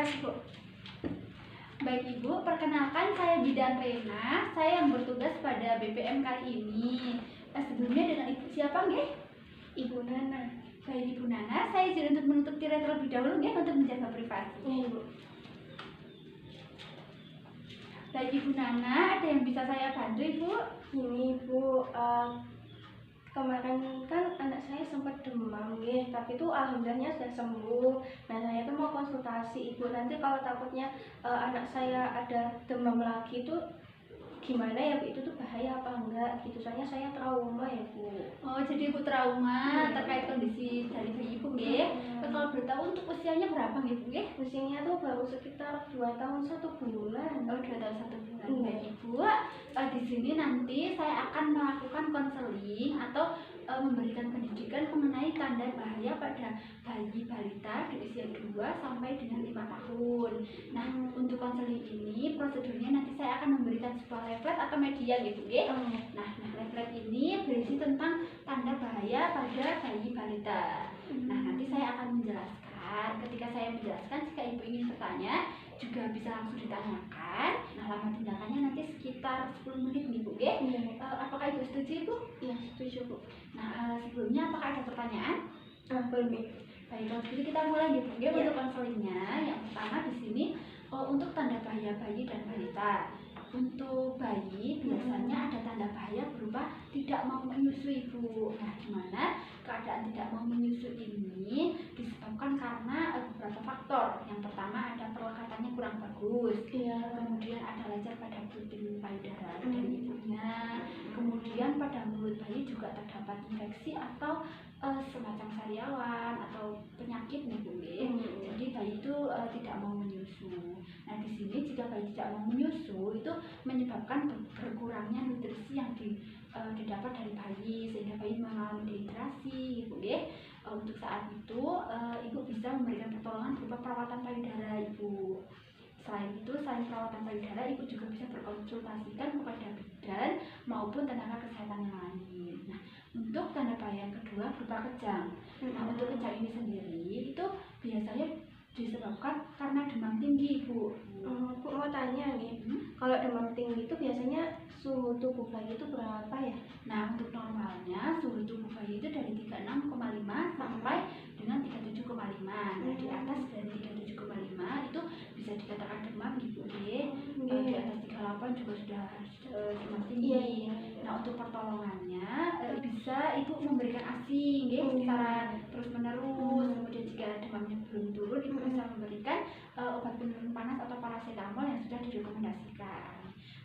kasih, Bu. Baik Ibu, perkenalkan saya Bidan Rena. Saya yang bertugas pada BPM kali ini. Sebelumnya dengan Ibu siapa nggih? Ibu Nana. Baik Ibu Nana, saya izin untuk menutup tirai terlebih dahulu nggih untuk menjaga privasi. Ya, Ibu. Baik Ibu Nana, ada yang bisa saya bantu Ibu? Ini Bu, kemarin kan anak saya sempat demam nggih, tapi itu alhamdulillahnya sudah sembuh. Nah, saya tuh mau konsultasi Ibu, nanti kalau takutnya anak saya ada demam lagi itu gimana ya Bu, itu tuh bahaya apa enggak gitu, soalnya saya trauma ya Bu. Oh, jadi Ibu trauma terkait kondisi dari bayi Ibu nggih. Kalau boleh tahu untuk usianya berapa nggih Bu nggih? Usianya tuh baru sekitar 2 tahun 1 bulan. Oh, 2 tahun 1 bulan. Baik Ibu, di sini nanti saya akan melakukan konseling atau memberikan pendidikan mengenai tanda bahaya pada bayi balita di usia 2 sampai dengan 5 tahun. Nah, untuk konseling ini prosedurnya nanti saya akan memberikan sebuah leaflet atau media gitu nggih. Nah, leaflet ini berisi tentang tanda bahaya pada bayi balita. Nah, nanti saya akan menjelaskan. Ketika saya menjelaskan, jika Ibu ingin bertanya juga bisa langsung ditanyakan. Nah, lama tindakannya nanti sekitar 10 menit nih Bu nggih. Apakah Ibu setuju Ibu? Iya, setuju Bu. Nah, sebelumnya apakah ada pertanyaan? Belum. Baik, kalau begitu kita mulai nih Bu nggih untuk konselingnya. Yang pertama di sini untuk tanda bahaya bayi dan balita. Untuk bayi biasanya ada tanda bahaya berupa tidak mau menyusui Bu. Nah, gimana keadaan tidak mau menyusui ini disebabkan karena beberapa faktor. Yang pertama ada perlekatannya kurang bagus. Kemudian ada lacar pada puting payudara dari ibunya. Kemudian pada mulut bayi juga terdapat infeksi atau semacam sariawan atau penyakit nih Bu. Jadi bayi itu tidak mau menyusu. Nah, di sini jika bayi tidak mau menyusu itu menyebabkan berkurangnya nutrisi yang didapat dari bayi sehingga bayi mengalami dehidrasi gitu nggih. Untuk saat itu Ibu bisa memberikan pertolongan berupa perawatan payudara Ibu. Selain itu, selain perawatan payudara, Ibu juga bisa berkonsultasikan kepada bidan maupun tenaga kesehatan yang lain. Nah, untuk tanda bahaya yang kedua berupa kejang. Nah, untuk kejang ini sendiri itu biasanya disebabkan karena demam tinggi Bu. Bu mau tanya nih, kalau demam tinggi itu biasanya suhu tubuh bayi itu berapa ya? Nah, untuk normalnya suhu tubuh bayi itu dari 36,5 sampai dengan 37,5. Nah, di atas dari 37,5 itu bisa dikatakan demam gitu nggih. Di atas 38 juga sudah demam tinggi. Nah, untuk pertolongannya bisa Ibu memberikan ASI nggih secara terus-menerus. Kemudian jika demamnya belum turun, Ibu bisa memberikan obat penurun panas atau paracetamol yang sudah direkomendasikan.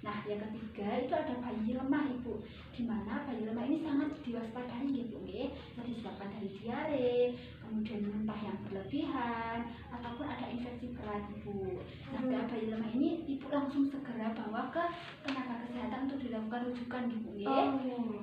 Nah, yang ketiga itu ada bayi lemah Ibu, di mana bayi lemah ini sangat diwaspadai Ibu nggih, disebabkan dari diare, kemudian muntah yang berlebihan, ataupun ada infeksi berat Ibu. Nah, bayi lemah ini Ibu langsung segera bawa ke tenaga kesehatan untuk dilakukan rujukan Ibu nggih.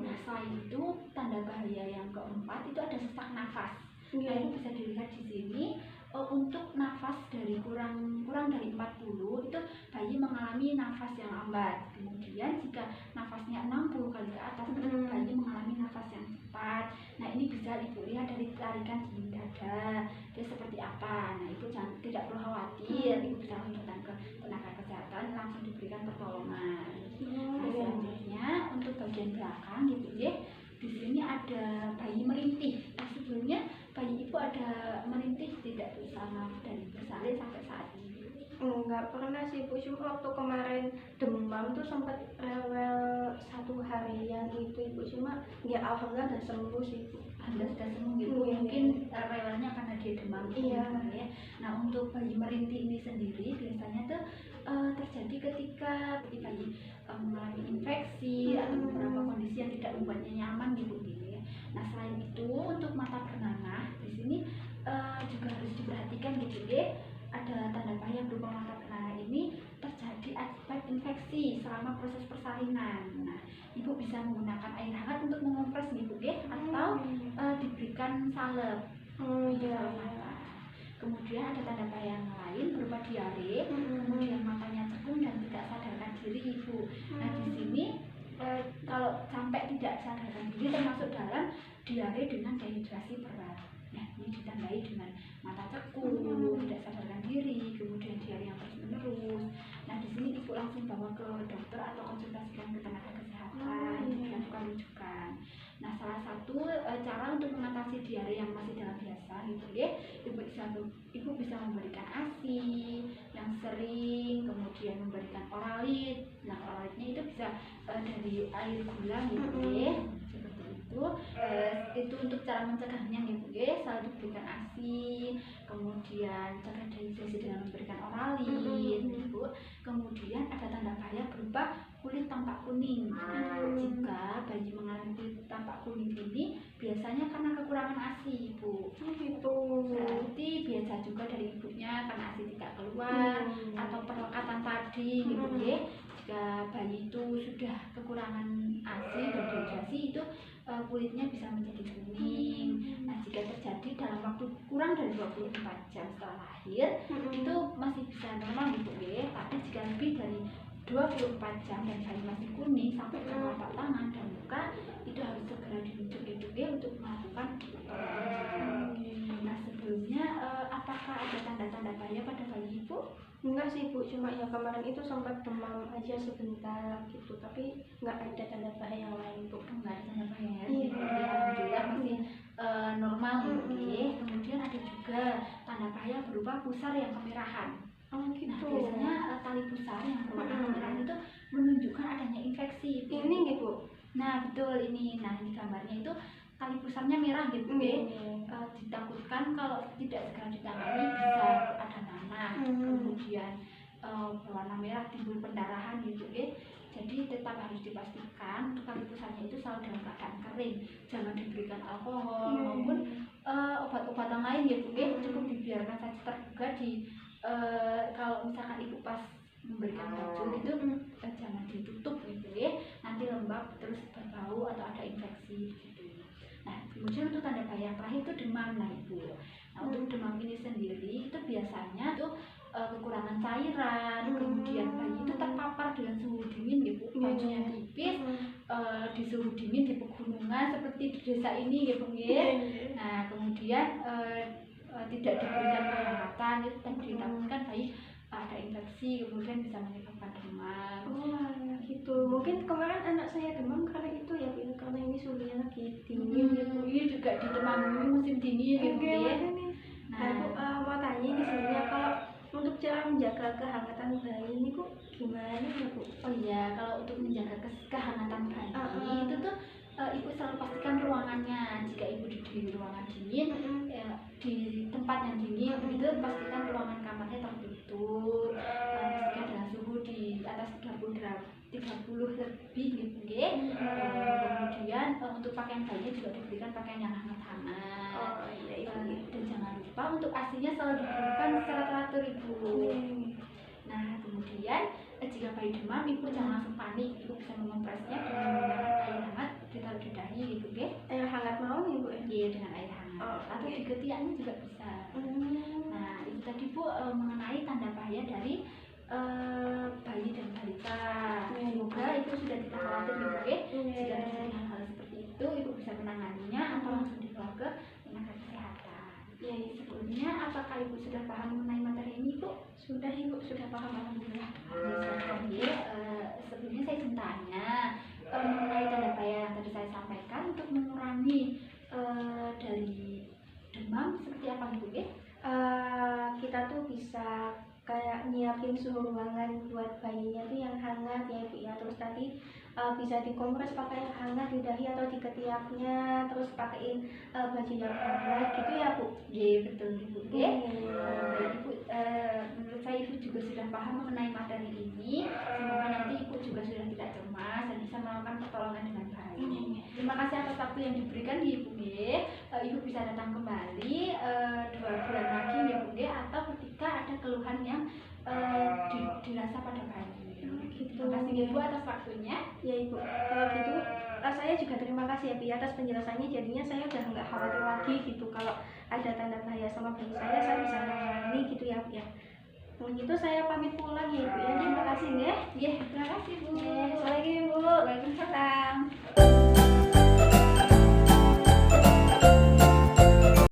Nah, selain itu tanda bahaya yang keempat itu ada sesak nafas. Nah, Ibu bisa dilihat di sini. Untuk nafas dari kurang dari 40 itu bayi mengalami nafas yang lambat. Kemudian jika nafasnya 60 kali ke atas itu bayi mengalami nafas yang cepat. Nah, ini bisa Ibu lihat dari tarikan dinding dada dia seperti apa. Nah, Ibu tidak perlu khawatir, Ibu bisa langsung datang ke tenaga kesehatan langsung diberikan pertolongan. Nah, selanjutnya untuk bagian belakang gitu ya. Di sini ada bayi merintih. Nah, sebelumnya bayi Ibu ada merintih tidak selama dari bersalin sampai saat ini? Enggak pernah sih Bu, cuma waktu kemarin demam tuh sempat rewel 1 harian itu Ibu, cuma ya alhamdulillah udah sembuh sih Bu. Alhamdulillah sudah sembuh gitu. Mungkin rewelnya karena dia demam ya. Nah, untuk bayi merintih ini sendiri biasanya tuh terjadi ketika bayi mengalami infeksi atau beberapa kondisi yang tidak membuatnya nyaman gitu ya. Nah, selain itu untuk mata bernanah di sini juga harus diperhatikan gitu deh. Ada tanda bahaya berupa mata bernanah ini terjadi akibat infeksi selama proses persalinan. Nah, Ibu bisa menggunakan air hangat untuk mengompres gitu deh, atau diberikan salep mata. Kemudian ada tanda bahaya yang lain berupa diare, kemudian matanya cekung dan tidak sadarkan diri Ibu. Nah, di sini kalau sampai tidak sadarkan diri termasuk dalam diare dengan dehidrasi berat. Nah, ini ditambahi dengan mata cekung, tidak sadarkan diri, kemudian diare yang terus menerus. Nah, di sini ibu langsung bawa ke dokter atau konsultasikan ke tenaga kesehatan untuk dilakukan rujukan. Nah, salah satu cara untuk mengatasi diare yang masih dalam biasa gitu ya, ibu bisa memberikan ASI yang sering, kemudian memberikan oralit. Nah, oralitnya itu bisa dari air gula gitu ya, seperti itu. Itu untuk cara mencegahnya gitu ya, selalu diberikan ASI, kemudian cegah dehidrasi dengan memberikan oralit gitu. Kemudian ada tanda bahaya berupa kulit tampak kuning. Nah, jika bayi mengalami kulit tampak kuning ini biasanya karena kekurangan ASI, ibu. Gitu. Berarti biasa juga dari ibunya karena ASI tidak keluar atau perlekatan tadi gitu ya. Jika bayi itu sudah kekurangan ASI dan dehidrasi itu kulitnya bisa menjadi kuning. Nah, jika terjadi dalam waktu kurang dari 24 jam setelah lahir itu masih bisa normal gitu ya. Tapi jika lebih dari 24 jam dan bayi masih kuning sampai ke telapak tangan dan muka, itu harus segera dirujuk gitu ya untuk melakukan Nah, sebelumnya apakah ada tanda-tanda bahaya pada bayi ibu? Enggak sih Bu, cuma ya kemarin itu sempat demam aja sebentar gitu, tapi nggak ada tanda bahaya yang lain Bu. Enggak ada tanda bahaya. Iya. Alhamdulillah masih normal gitu ya. Kemudian ada juga tanda bahaya berupa pusar yang kemerahan. Oh gitu. Nah, biasanya tali pusar yang berwarna kemerahan itu menunjukkan adanya infeksi. Ini nih Bu. Nah, betul ini. Nah, ini gambarnya itu tali pusarnya merah gitu ya. Ditakutkan kalau tidak segera ditangani bisa ada nanah, kemudian berwarna merah, timbul pendarahan gitu ya. Jadi tetap harus dipastikan untuk tali pusarnya itu selalu dalam keadaan kering, jangan diberikan alkohol maupun obat-obatan lain gitu ya. Cukup dibiarkan saja terbuka di kalau misalkan ibu pas memberikan baju itu jangan ditutup gitu ya, nanti lembab terus berbau atau ada infeksi gitu. Nah, kemudian untuk tanda bahaya terakhir itu demam. Nah, ibu, nah untuk demam ini sendiri itu biasanya tuh kekurangan cairan, kemudian bayi itu terpapar dengan suhu dingin gitu, bajunya tipis, di suhu dingin di pegunungan seperti di desa ini gitu ya. Nah, kemudian tidak diberikan kehangatan, itu tadi ditakutkan bayi ada infeksi, kemudian bisa menyebabkan demam. Oh gitu. Mungkin kemarin anak saya demam karena itu ya Bu, karena ini suhunya lagi dingin gitu. Ini juga ditemani musim dingin gitu ya. Nah, aku mau tanya ini sebenarnya kalau untuk cara menjaga kehangatan bayi ini kok gimana ya Bu? Oh iya, kalau untuk menjaga kehangatan bayi itu tuh ibu selalu pastikan ruangannya. Jika ibu di ruangan dingin, di tempat yang dingin, itu pastikan ruangan kamarnya tertutup, pastikan dengan suhu di atas 30 lebih gitu ya. Kemudian untuk pakaian bayinya juga diberikan pakaian yang hangat-hangat. Dan jangan lupa untuk ASI-nya selalu diberikan secara teratur ibu. Nah, kemudian jika bayi demam, ibu jangan langsung panik. Ibu bisa mengompresnya dengan menggunakan air hangat ditaruh di dahi gitu ya. Air hangat mau nih Bu ya? Iya, dengan air hangat. Atau di ketiaknya juga bisa. Nah, itu tadi Bu mengenai tanda bahaya dari bayi dan balita. Semoga ibu sudah tidak khawatir gitu ya. Jika terjadi hal-hal seperti itu, ibu bisa menanganinya atau langsung dibawa ke tenaga kesehatan. Ya, sebelumnya apakah ibu sudah paham mengenai materi ini Bu? Sudah ibu, sudah paham alhamdulillah. Sebelumnya saya ingin tanya mengenai tanda bahaya yang tadi saya sampaikan untuk mengurangi dari demam seperti apa ibu ya? Kita tuh bisa kayak nyiapin suhu ruangan buat bayinya tuh yang hangat ya ibu ya. Terus tadi bisa dikompres pakai yang hangat di dahi atau di ketiaknya, terus pakein baju yang hangat gitu ya Bu. Iya betul ibu ya. Baik ibu, menurut saya ibu juga sudah paham mengenai materi ini. Semoga nanti ibu juga sudah tidak cemas dan bisa melakukan pertolongan dengan baik. Terima kasih atas waktu yang diberikan di ibu ya. Ibu bisa datang kembali 2 bulan lagi ya Bu ya, atau ketika ada keluhan yang dirasa pada bayi. Terima kasih ibu atas waktunya. Ya ibu, kalau gitu saya juga terima kasih ya Bu atas penjelasannya. Jadinya saya udah nggak khawatir lagi gitu kalau ada tanda bahaya sama bayi saya bisa menangani gitu ya Bu ya. Kalau gitu saya pamit pulang ya ibu ya. Terima kasih ya. Iya, terima kasih Bu.